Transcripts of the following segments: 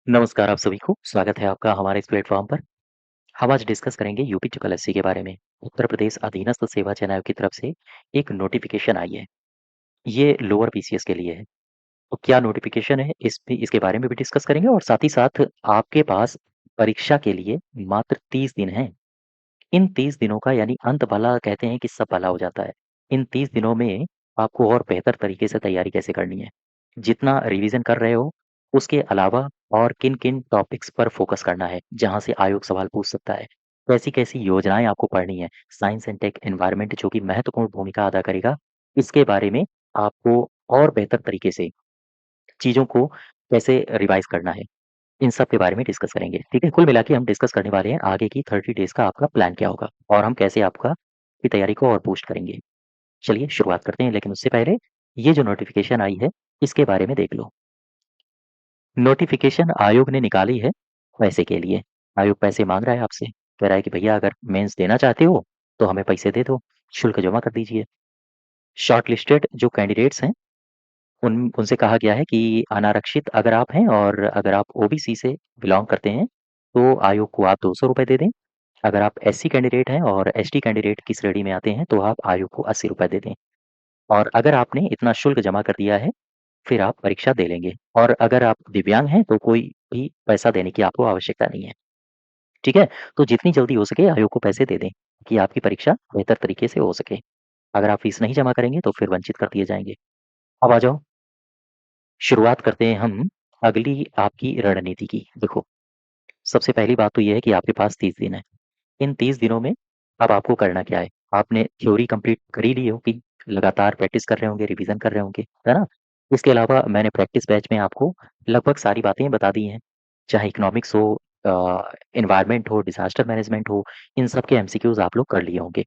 नमस्कार आप सभी को, स्वागत है आपका हमारे इस प्लेटफ़ॉर्म पर। हम आज डिस्कस करेंगे यूपी ट्रिपल एससी के बारे में। उत्तर प्रदेश अधीनस्थ सेवा चयन आयोग की तरफ से एक नोटिफ़िकेशन आई है। ये लोअर पीसीएस के लिए है। तो क्या नोटिफ़िकेशन है इसके बारे में भी डिस्कस करेंगे और साथ ही साथ आपके पास परीक्षा के लिए मात्र 30 दिन हैं। इन 30 दिनों का यानी अंत भला कहते हैं कि सब भला हो जाता है। इन 30 दिनों में आपको और बेहतर तरीके से तैयारी कैसे करनी है। जितना रिवीज़न कर रहे हो, उसके अलावा और किन-किन टॉपिक्स पर फ़ोकस करना है, जहाँ से आयोग सवाल पूछ सकता है। कैसी-कैसी योजनाएँ आपको पढ़नी है, साइंस एंड टेक एनवायरनमेंट जो कि महत्वपूर्ण भूमिका अदा करेगा, इसके बारे में आपको और बेहतर तरीके से चीज़ों को कैसे रिवाइज़ करना है। इन सब के बारे में डिस्कस करेंगे, ठीक है? कुल मिला के हम डिस्कस करने वाले हैं आगे की 30 डेज़ का आपका प्लान क्या होगा और हम कैसे आपका की तैयारी को और बूस्ट करेंगे। चलिए शुरुआत करते हैं, लेकिन उससे पहले ये जो नोटिफ़िकेशन आई है, इसके बारे में देख लो। नोटिफ़िकेशन आयोग ने निकाली है पैसे के लिए। आयोग पैसे माँग रहा है आपसे, कह रहा है कि भैया अगर मेंस देना चाहते हो, तो हमें पैसे दे दो, शुल्क जमा कर दीजिए। शॉर्टलिस्टेड जो कैंडिडेट्स हैं उनसे कहा गया है कि अनारक्षित अगर आप हैं और अगर आप ओबीसी से बिलॉन्ग करते हैं, तो आयोग को आप ₹200 दे दें। अगर आप एससी कैंडिडेट हैं और एसटी कैंडिडेट की श्रेणी में आते हैं, तो आप आयोग को ₹80 दे दें। और अगर आपने इतना शुल्क जमा कर दिया है, फिर आप परीक्षा दे लेंगे। और अगर आप दिव्यांग हैं, तो कोई भी पैसा देने की आपको आवश्यकता नहीं है। ठीक है? तो जितनी जल्दी हो सके आयोग को पैसे दे दें, कि आपकी परीक्षा बेहतर तरीके से हो सके। अगर आप फीस नहीं जमा करेंगे, तो फिर वंचित कर दिए जाएँगे। अब आ जाओ, शुरुआत करते हैं हम अगली आपकी रणनीति की। देखो, सबसे पहली बात तो ये है कि आपके पास 30 दिन है। इन 30 दिनों में अब आपको करना क्या है? आपने थ्योरी कंप्लीट कर ही ली होगी, लगातार प्रैक्टिस कर रहे होंगे, रिवीजन कर रहे होंगे, है ना? इसके अलावा मैंने प्रैक्टिस बैच में आपको लगभग सारी बातें बता दी हैं। चाहे इकोनॉमिक्स हो, एनवायरनमेंट हो, डिज़ास्टर मैनेजमेंट हो, इन सब के एमसीक्यूज़ आप लोग कर लिए होंगे।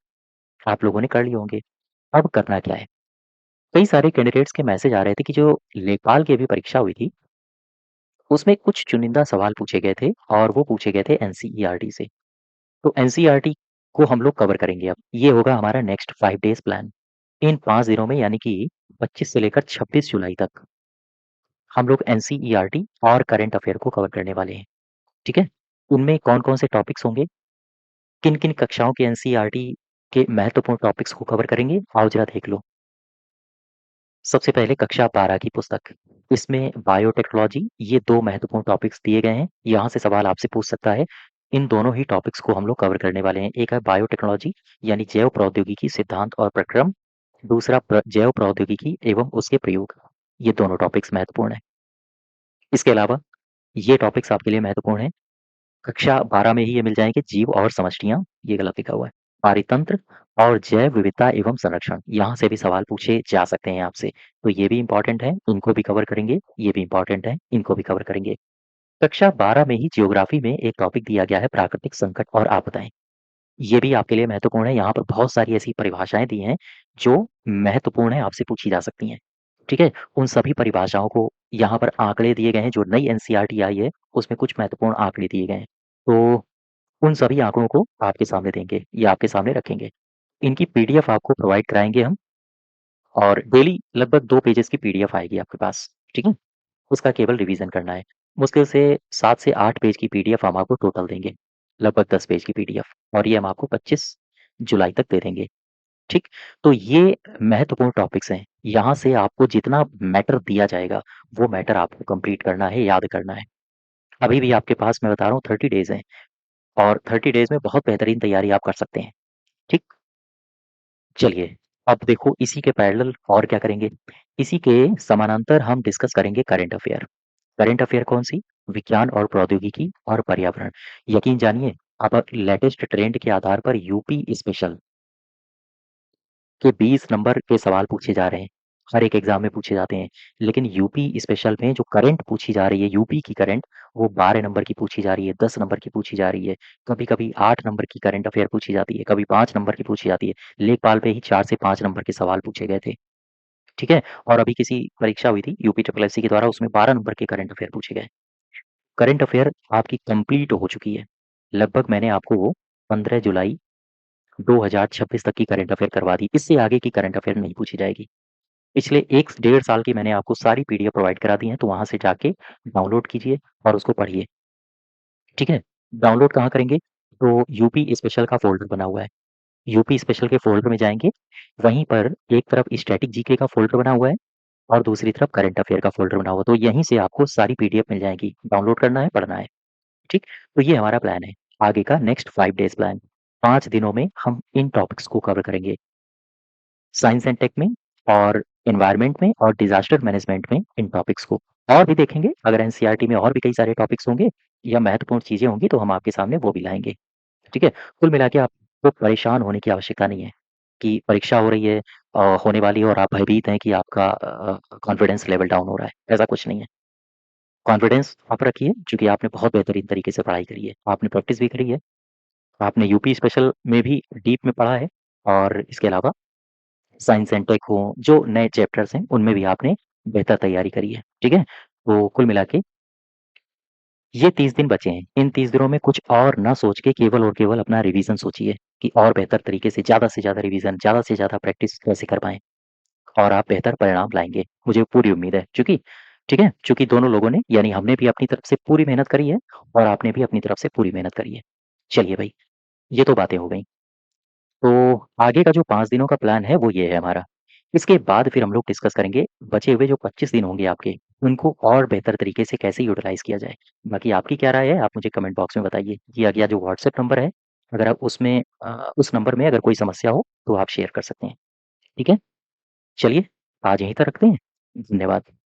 आप लोगों ने कर लिए होंगे। अब करना क्या है? कई सारे कैंडिडेट्स के मैसेज आ रहे थे कि जो लेखपाल की अभी परीक्षा हुई थी, उसमें कुछ चुनिंदा सवाल पूछे गए थे और वो पूछे गए थे एनसीईआरटी से। तो एनसीईआरटी को हम लोग कवर करेंगे अब। ये होगा हमारा नेक्स्ट 5 डेज़ प्लान। इन 5 दिनों में यानी कि 25 से लेकर 26 जुलाई तक हम लोग एनसीईआरटी और करंट अफेयर को कवर करने वाले हैं, ठीक है? उनमें कौन-कौन से टॉपिक्स होंगे, किन-किन कक्षाओं के एनसीईआरटी के महत्वपूर्ण टॉपिक्स को कवर करेंगे, आओ ज़रा देख लो। सबसे पहले कक्षा 12 की पुस्तक। इसमें बायोटेक्नोलॉजी ये 2 महत्वपूर्ण टॉपिक्स दिए गए हैं। यहाँ से सवाल आपसे पूछ सकता है। इन दोनों ही टॉपिक्स को हम लोग कवर करने वाले हैं। एक है बायोटेक्नोलॉजी यानी जैव प्रौद्योगिकी सिद्धांत और प्रक्रम, दूसरा जैव प्रौद्योगिकी एवं उसके प्रयोग। ये दोनों टॉपिक्स महत्वपूर्ण हैं। इसके अलावा ये टॉपिक्स आपके लिए महत्वपूर्ण हैं। कक्षा 12 में ही ये मिल जाएँगे, जीव और समष्टियाँ, ये गलत लिखा हुआ है। पारितंत्र और जैव विविधता एवं संरक्षण, यहाँ से भी सवाल पूछे जा सकते हैं आपसे। तो ये भी इम्पोर्टेंट है, इनको भी कवर करेंगे, ये भी इम्पोर्टेंट है, इनको भी कवर करेंगे। कक्षा 12 में ही ज्योग्राफी में एक टॉपिक दिया गया है प्राकृतिक संकट और आपदाएँ। ये भी आपके लिए महत्वपूर्ण है, यहाँ पर बहुत सारी ऐसी परिभाषाएँ दी हैं, जो महत्वपूर्ण है, आपसे पूछी जा सकती हैं। ठीक है? उन सभी परिभाषाओं को यहाँ पर आंकड़े दिए गए हैं, जो नई एनसीईआरटी आई है, उसमें कुछ महत्वपूर्ण आंकड़े दिए गए हैं। तो उन सभी आंकड़ों को आपके सामने देंगे या आपके सामने रखेंगे। इनकी पीडीएफ आपको प्रोवाइड कराएँगे हम और डेली लगभग 2 पेजेज़ की पीडीएफ आएगी आपके पास, ठीक है? उसका केवल रिवीजन करना है। मुश्किल से 7 से 8 पेज की पीडीएफ हम आपको टोटल देंगे, लगभग 10 पेज की पीडीएफ और ये हम आपको 25 जुलाई तक दे देंगे, ठीक? तो ये महत्वपूर्ण टॉपिक्स हैं। यहाँ से आपको जितना मैटर दिया जाएगा, वो मैटर आपको कंप्लीट करना है, याद करना है। अभी भी आपके पास मैं बता रहा हूँ 30 डेज़ हैं और 30 डेज़ में बहुत बेहतरीन तैयारी आप कर सकते हैं, ठीक? चलिए, अब देखो इसी के पैरेलल और क्या करेंगे? इसी के समानांतर हम डिस्कस करेंगे करंट अफेयर। करंट अफेयर कौन-सी? विज्ञान और प्रौद्योगिकी और पर्यावरण। यकीन जानिए, अब लेटेस्ट ट्रेंड के आधार पर यूपी स्पेशल के 20 नंबर के सवाल पूछे जा रहे हैं। हर एक एग्ज़ाम में पूछे जाते हैं। लेकिन यूपी स्पेशल में जो करंट पूछी जा रही है, यूपी की करंट, वो 12 नंबर की पूछी जा रही है, 10 नंबर की पूछी जा रही है। कभी-कभी 8 नंबर की करंट अफेयर पूछी जाती है, कभी 5 नंबर की पूछी जाती है। लेखपाल पे ही 4 से 5 नंबर के सवाल पूछे गए थे। ठीक है? और अभी किसी परीक्षा हुई थी यूपी ट्रिपल एससी के द्वारा, उसमें 12 नंबर के करंट अफेयर पूछे गए। करंट अफेयर आपकी कंप्लीट हो चुकी है। लगभग मैंने आपको 15 जुलाई 2026 तक की करंट अफेयर करवा दी। इससे आगे की करंट अफेयर नहीं पूछी जाएगी। पिछले 1 डेढ़ साल की मैंने आपको सारी पीडीएफ प्रोवाइड करा दी हैं, तो वहाँ से जाके डाउनलोड कीजिए और उसको पढ़िए, ठीक है? डाउनलोड कहाँ करेंगे? तो यूपी स्पेशल का फ़ोल्डर बना हुआ है। यूपी स्पेशल के फ़ोल्डर में जाएँगे, वहीं पर एक तरफ स्टैटिक जीके का फ़ोल्डर बना हुआ है और दूसरी तरफ करंट अफ़ेयर का फ़ोल्डर बना हुआ है। तो यहीं से आपको सारी पीडीएफ मिल जाएँगी। डाउनलोड करना है, पढ़ना है, ठीक? तो ये हमारा प्लान है। आगे का नेक्स्ट 5 डेज़ प्लान। 5 दिनों में हम इन टॉपिक्स को कवर करेंगे। साइंस एंड टेक में और एनवायरनमेंट में और डिज़ास्टर मैनेजमेंट में इन टॉपिक्स को। और भी देखेंगे, अगर एनसीईआरटी में और भी कई सारे टॉपिक्स होंगे या महत्वपूर्ण चीज़ें होंगी तो हम आपके सामने वो भी लाएँगे, ठीक है? कुल मिला के आपको परेशान होने की आवश्यकता नहीं है कि परीक्षा हो रही है होने वाली है और आप भयभीत हैं कि आपका कॉन्फिडेंस लेवल डाउन हो रहा है, ऐसा कुछ नहीं है। कॉन्फिडेंस आप रखिए क्योंकि आपने बहुत बेहतरीन तरीके से पढ़ाई करी है, आपने प्रैक्टिस भी करी है, आपने यूपी स्पेशल में भी डीप में पढ़ा है और इसके अलावा साइंस एंड टेक हो, जो नए चैप्टर्स हैं, उनमें भी आपने बेहतर तैयारी करी है, ठीक है? तो कुल मिला के ये 30 दिन बचे हैं। इन 30 दिनों में कुछ और ना सोच के केवल और केवल अपना रिवीज़न सोचिए कि और बेहतर तरीके से ज़्यादा रिवीज़न, ज़्यादा से ज़्यादा प्रैक्टिस कैसे कर पाएँ और आप बेहतर परिणाम लाएँगे। मुझे पूरी उम्मीद है क्योंकि ठीक है? चूँकि दोनों लोगों ने यानी हमने भी अपनी तरफ से पूरी मेहनत करी है और आपने भी अपनी तरफ से पूरी मेहनत करी है। चलिए भई, ये तो बातें हो गईं। तो आगे का जो 5 दिनों का प्लान है वो ये है हमारा। इसके बाद फिर हम लोग डिस्कस करेंगे बचे हुए जो 25 दिन होंगे आपके, उनको और बेहतर तरीके से कैसे यूटिलाइज़ किया जाए। बाकी आपकी क्या राय है आप मुझे कमेंट बॉक्स में बताइए। दिया गया जो व्हाट्सएप नंबर है, अगर आप उसमें उस नंबर में अगर कोई समस्या हो तो आप शेयर कर सकते हैं। ठीक है? चलिए, आज यहीं तक रखते हैं। धन्यवाद।